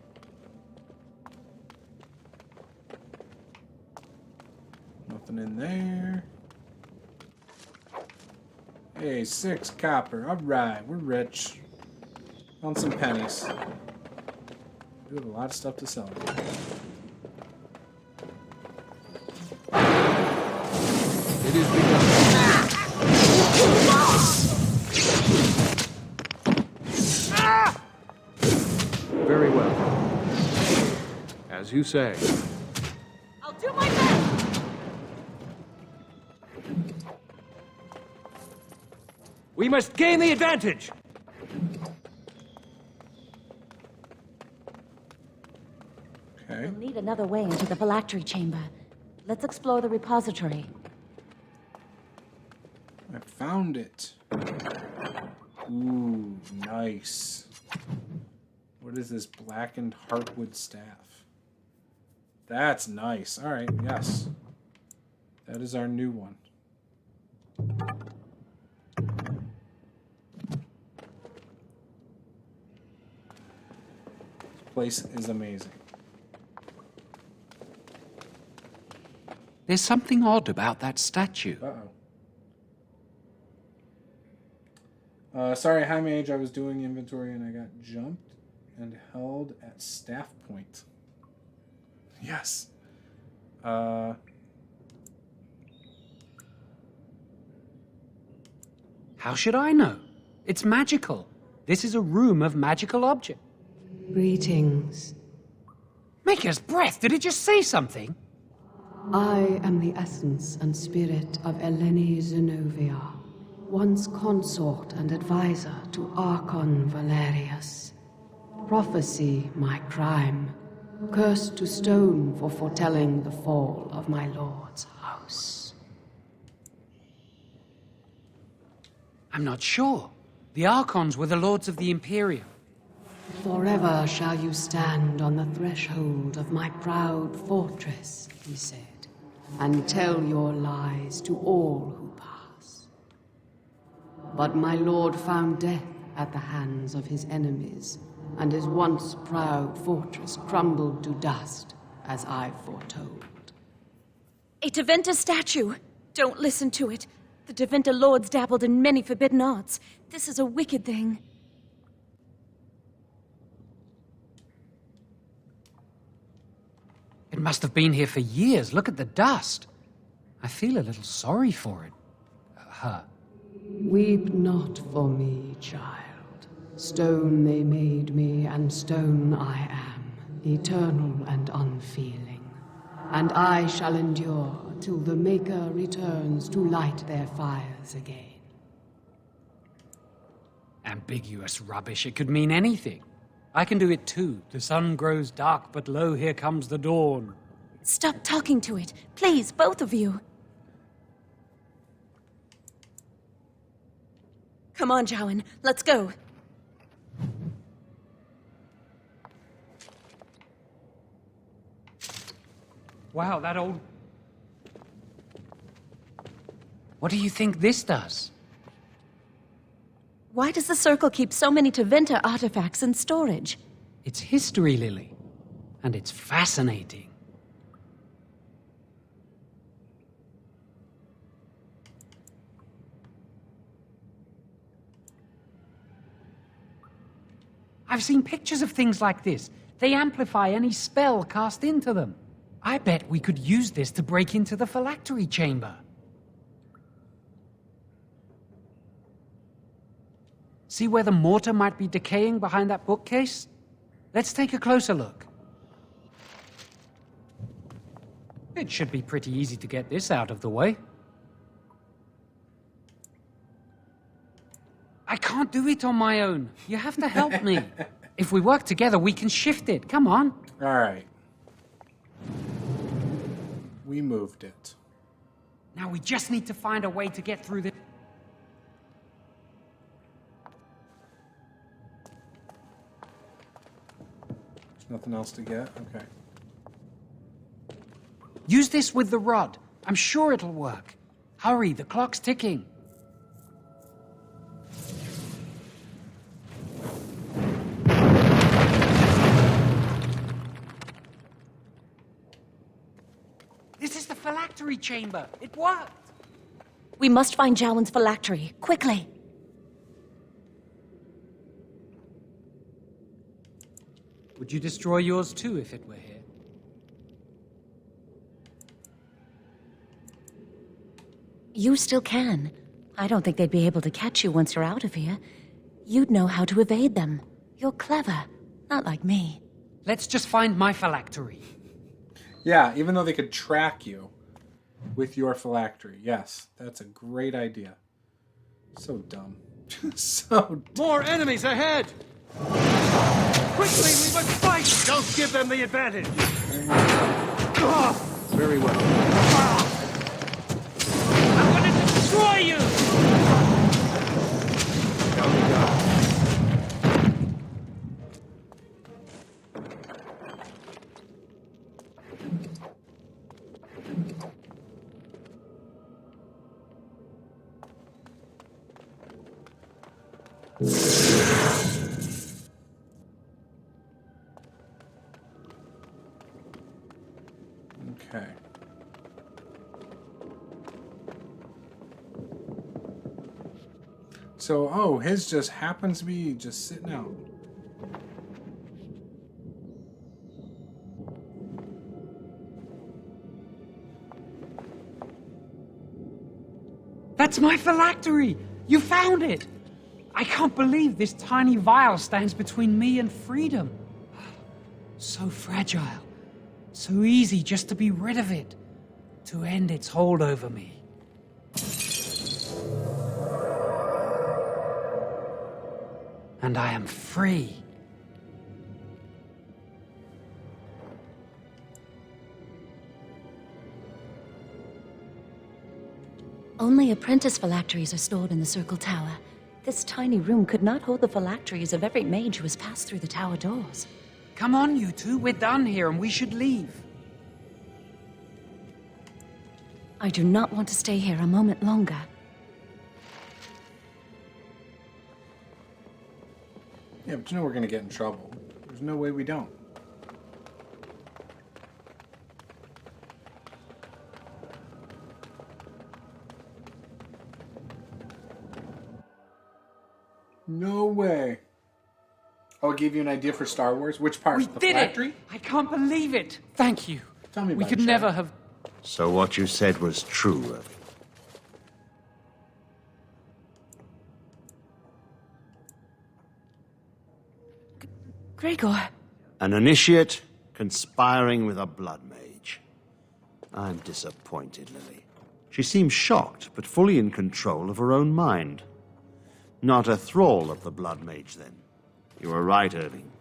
Nothing in there. Hey, 6 copper. Alright, we're rich. On some pennies. We have a lot of stuff to sell. It is begun. Very well. As you say. I'll do my best. We must gain the advantage! Okay. We'll need another way into the phylactery chamber. Let's explore the repository. I found it. Ooh, nice. What is this blackened heartwood staff? That's nice. Alright, yes. That is our new one. This place is amazing. There's something odd about that statue. Sorry, high mage, I was doing inventory and I got jumped and held at staff point. Yes. How should I know? It's magical. This is a room of magical objects. Greetings. Maker's breath, did it just say something? I am the essence and spirit of Eleni Zenobia, once consort and advisor to Archon Valerius. Prophecy, my crime, cursed to stone for foretelling the fall of my lord's house. I'm not sure. The Archons were the lords of the Imperium. Forever shall you stand on the threshold of my proud fortress, he said, and tell your lies to all who pass. But my lord found death at the hands of his enemies, and his once proud fortress crumbled to dust, as I foretold. A Deventer statue. Don't listen to it. The Deventer lords dabbled in many forbidden arts. This is a wicked thing. It must have been here for years. Look at the dust. I feel a little sorry for it. Her. Weep not for me, child. Stone they made me, and stone I am, eternal and unfeeling. And I shall endure till the Maker returns to light their fires again. Ambiguous rubbish. It could mean anything. I can do it too. The sun grows dark, but lo, here comes the dawn. Stop talking to it. Please, both of you. Come on, Jowan. Let's go. Wow, that old... What do you think this does? Why does the Circle keep so many Tevinter artifacts in storage? It's history, Lily. And it's fascinating. I've seen pictures of things like this. They amplify any spell cast into them. I bet we could use this to break into the phylactery chamber. See where the mortar might be decaying behind that bookcase? Let's take a closer look. It should be pretty easy to get this out of the way. I can't do it on my own. You have to help me. If we work together, we can shift it. Come on. All right. We moved it. Now we just need to find a way to get through this. There's nothing else to get? Okay. Use this with the rod. I'm sure it'll work. Hurry, the clock's ticking. This is the phylactery chamber. It worked. We must find Jowan's phylactery, quickly. Would you destroy yours too if it were here? You still can. I don't think they'd be able to catch you once you're out of here. You'd know how to evade them. You're clever, not like me. Let's just find my phylactery. Yeah, even though they could track you with your phylactery. Yes, that's a great idea. So dumb. So dumb. More enemies ahead! Quickly, we must fight! Don't give them the advantage! Very well. I'm gonna destroy you! Shall we go? Okay. So, oh, his just happens to be just sitting out. That's my phylactery! You found it! I can't believe this tiny vial stands between me and freedom. So fragile. So easy just to be rid of it. To end its hold over me. And I am free. Only apprentice phylacteries are stored in the Circle Tower. This tiny room could not hold the phylacteries of every mage who has passed through the tower doors. Come on, you two. We're done here and we should leave. I do not want to stay here a moment longer. Yeah, but you know we're going to get in trouble. There's no way we don't. No way. I'll give you an idea for Star Wars. Which part? We The did phylactery? it! I can't believe it! Thank you. Tell me We about could it, Shadow. never have... So what you said was true, Irving. Gregor, An initiate conspiring with a blood mage. I'm disappointed, Lily. She seems shocked, but fully in control of her own mind. Not a thrall of the blood mage, then. You were right, Irving.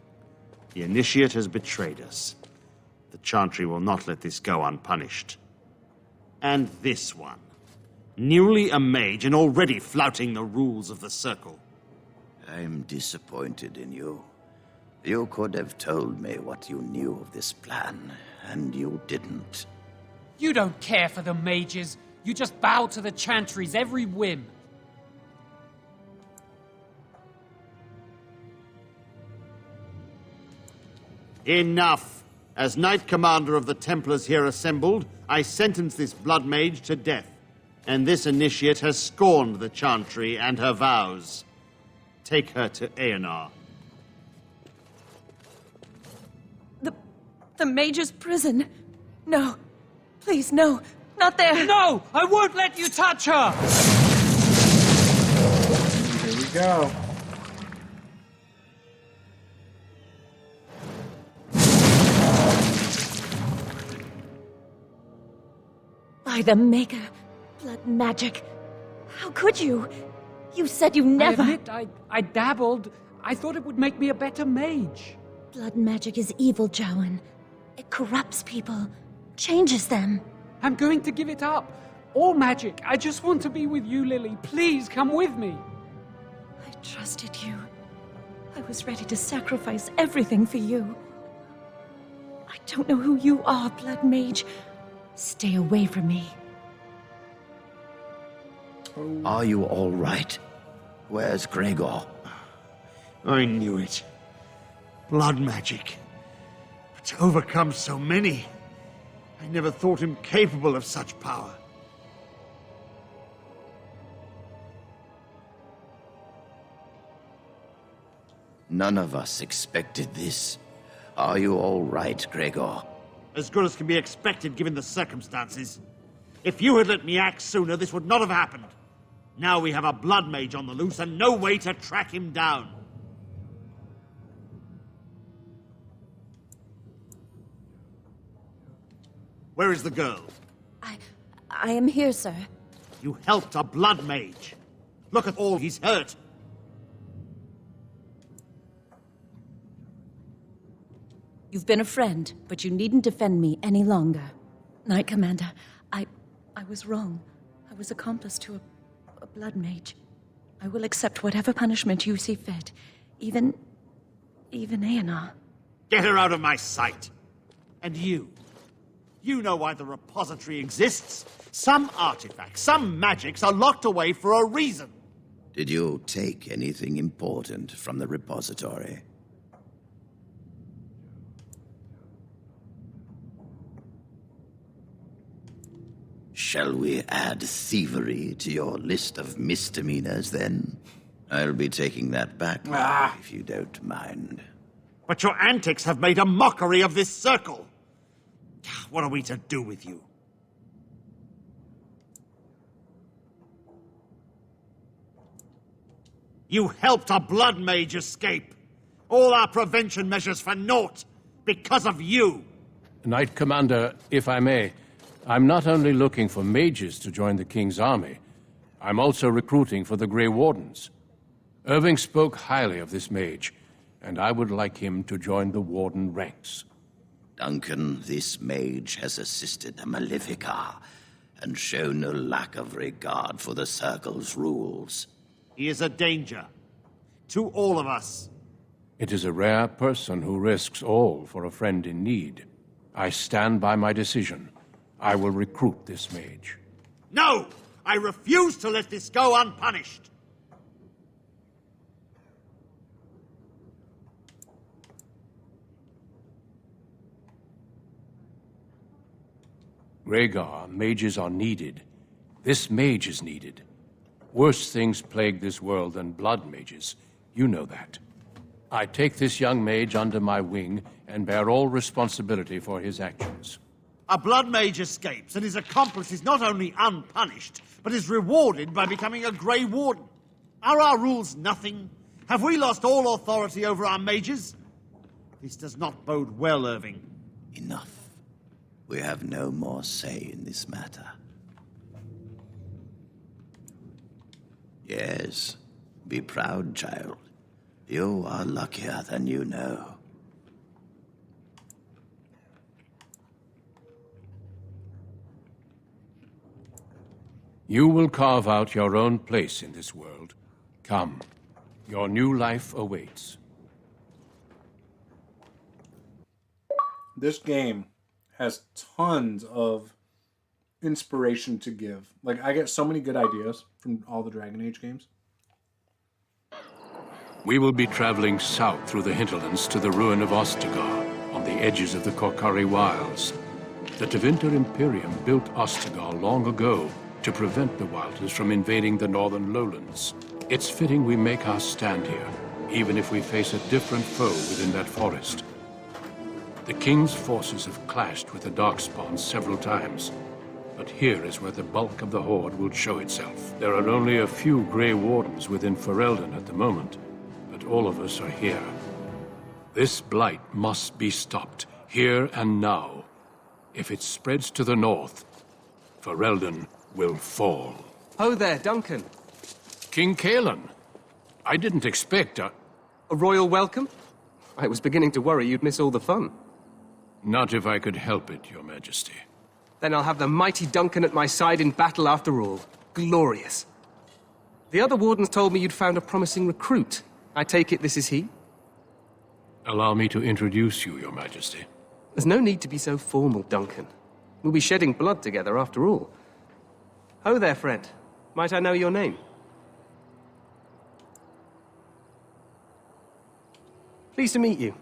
The initiate has betrayed us. The Chantry will not let this go unpunished. And this one. Newly a mage and already flouting the rules of the Circle. I'm disappointed in you. You could have told me what you knew of this plan, and you didn't. You don't care for the mages. You just bow to the Chantry's every whim. Enough! As Knight Commander of the Templars here assembled, I sentence this blood mage to death. And this initiate has scorned the Chantry and her vows. Take her to Aenar. The mage's prison. No. Please, no. Not there. No! I won't let you touch her! Here we go. By the Maker. Blood magic. How could you? You said you never... I admit, I dabbled. I thought it would make me a better mage. Blood magic is evil, Jowan. It corrupts people. Changes them. I'm going to give it up. All magic. I just want to be with you, Lily. Please come with me. I trusted you. I was ready to sacrifice everything for you. I don't know who you are, Blood Mage. Stay away from me. Are you all right? Where's Gregor? I knew it. Blood magic. But to overcome so many, I never thought him capable of such power. None of us expected this. Are you all right, Gregor? As good as can be expected given the circumstances. If you had let me act sooner, this would not have happened. Now we have a blood mage on the loose and no way to track him down. Where is the girl? I am here, sir. You helped a blood mage. Look at all he's hurt. You've been a friend, but you needn't defend me any longer. Knight Commander, I was wrong. I was accomplice to a blood mage. I will accept whatever punishment you see fit. Even Aenar. Get her out of my sight. And you. You know why the repository exists. Some artifacts, some magics are locked away for a reason. Did you take anything important from the repository? Shall we add thievery to your list of misdemeanors, then? I'll be taking that back, if you don't mind. But your antics have made a mockery of this circle. What are we to do with you? You helped a blood mage escape. All our prevention measures for naught. Because of you. Knight Commander, if I may, I'm not only looking for mages to join the King's army, I'm also recruiting for the Grey Wardens. Irving spoke highly of this mage, and I would like him to join the Warden ranks. Duncan, this mage has assisted the Malefica and shown no lack of regard for the Circle's rules. He is a danger. To all of us. It is a rare person who risks all for a friend in need. I stand by my decision. I will recruit this mage. No! I refuse to let this go unpunished! Rhaegar, mages are needed. This mage is needed. Worse things plague this world than blood mages. You know that. I take this young mage under my wing and bear all responsibility for his actions. A blood mage escapes, and his accomplice is not only unpunished, but is rewarded by becoming a Grey Warden. Are our rules nothing? Have we lost all authority over our mages? This does not bode well, Irving. Enough. We have no more say in this matter. Yes, be proud, child. You are luckier than you know. You will carve out your own place in this world. Come, your new life awaits. This game has tons of inspiration to give. Like, I get so many good ideas from all the Dragon Age games. We will be traveling south through the hinterlands to the ruin of Ostagar, on the edges of the Korkari Wilds. The Tevinter Imperium built Ostagar long ago to prevent the Wilders from invading the northern lowlands. It's fitting we make our stand here, even if we face a different foe within that forest. The King's forces have clashed with the Darkspawn several times, but here is where the bulk of the Horde will show itself. There are only a few Grey Wardens within Ferelden at the moment, but all of us are here. This blight must be stopped, here and now. If it spreads to the north, Ferelden will fall. Ho there, Duncan. King Kalen, I didn't expect A royal welcome? I was beginning to worry you'd miss all the fun. Not if I could help it, Your Majesty. Then I'll have the mighty Duncan at my side in battle after all. Glorious. The other wardens told me you'd found a promising recruit. I take it this is he? Allow me to introduce you, Your Majesty. There's no need to be so formal, Duncan. We'll be shedding blood together after all. Ho there, friend. Might I know your name? Pleased to meet you.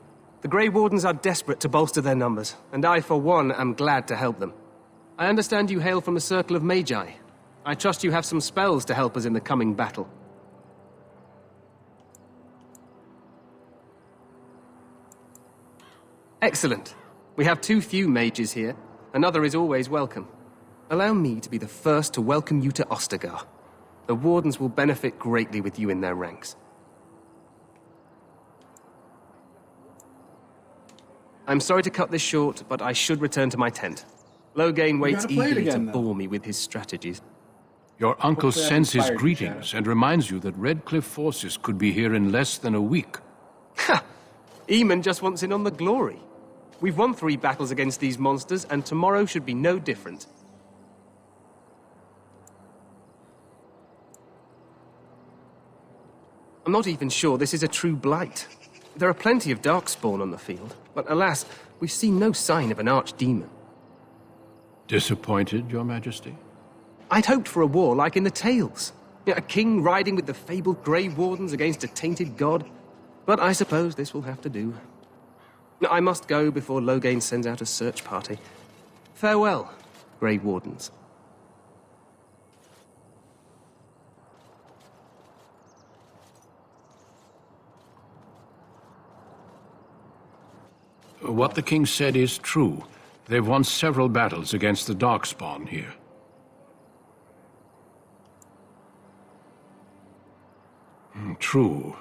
The Grey Wardens are desperate to bolster their numbers, and I, for one, am glad to help them. I understand you hail from a circle of magi. I trust you have some spells to help us in the coming battle. Excellent. We have too few mages here. Another is always welcome. Allow me to be the first to welcome you to Ostagar. The Wardens will benefit greatly with you in their ranks. I'm sorry to cut this short, but I should return to my tent. Loghain waits eagerly to bore me with his strategies. Your uncle Hopefully I sends his inspired you, greetings Shadow. and reminds you that Redcliffe forces could be here in less than a week. Ha! Eamon just wants in on the glory. We've won 3 battles against these monsters, and tomorrow should be no different. I'm not even sure this is a true blight. There are plenty of Darkspawn on the field, but alas, we've seen no sign of an archdemon. Disappointed, Your Majesty? I'd hoped for a war like in the tales. A king riding with the fabled Grey Wardens against a tainted god. But I suppose this will have to do. I must go before Loghain sends out a search party. Farewell, Grey Wardens. What the king said is true. They've won several battles against the Darkspawn here. True.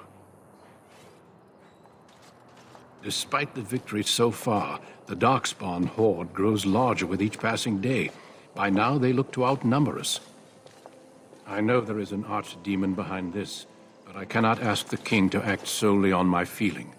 Despite the victory so far, the Darkspawn horde grows larger with each passing day. By now, they look to outnumber us. I know there is an archdemon behind this, but I cannot ask the king to act solely on my feeling.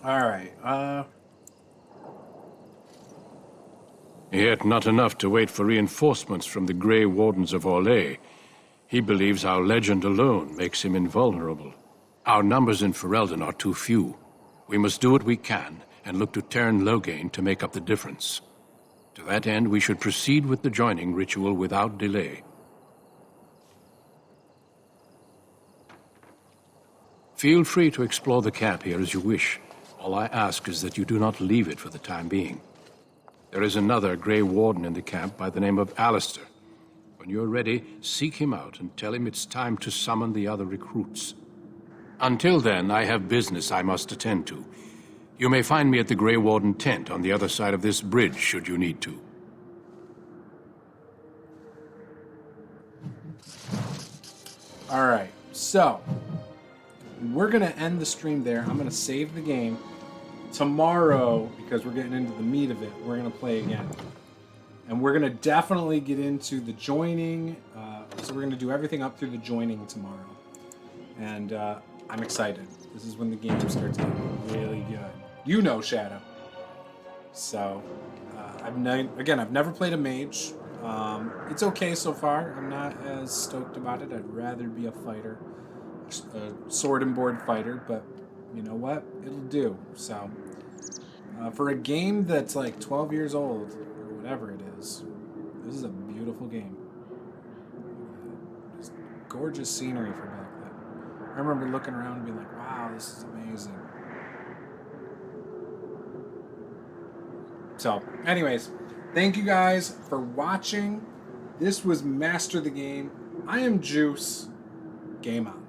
All right. Yet not enough to wait for reinforcements from the Grey Wardens of Orlais. He believes our legend alone makes him invulnerable. Our numbers in Ferelden are too few. We must do what we can and look to Teyrn Loghain to make up the difference. To that end, we should proceed with the joining ritual without delay. Feel free to explore the camp here as you wish. All I ask is that you do not leave it for the time being. There is another Grey Warden in the camp by the name of Alistair. When you're ready, seek him out and tell him it's time to summon the other recruits. Until then, I have business I must attend to. You may find me at the Grey Warden tent on the other side of this bridge, should you need to. All right. So, we're going to end the stream there. I'm going to save the game. Tomorrow, because we're getting into the meat of it, we're going to play again. And we're going to definitely get into the joining. So we're going to do everything up through the joining tomorrow. And I'm excited. This is when the game starts getting really good. You know Shadow. So, I've never played a mage. It's okay so far. I'm not as stoked about it. I'd rather be a fighter. A sword and board fighter, but you know what? It'll do. So, for a game that's like 12 years old, or whatever it is, this is a beautiful game. Just gorgeous scenery for back then. I remember looking around and being like, wow, this is amazing. So, anyways, thank you guys for watching. This was Master the Game. I am Juice. Game on.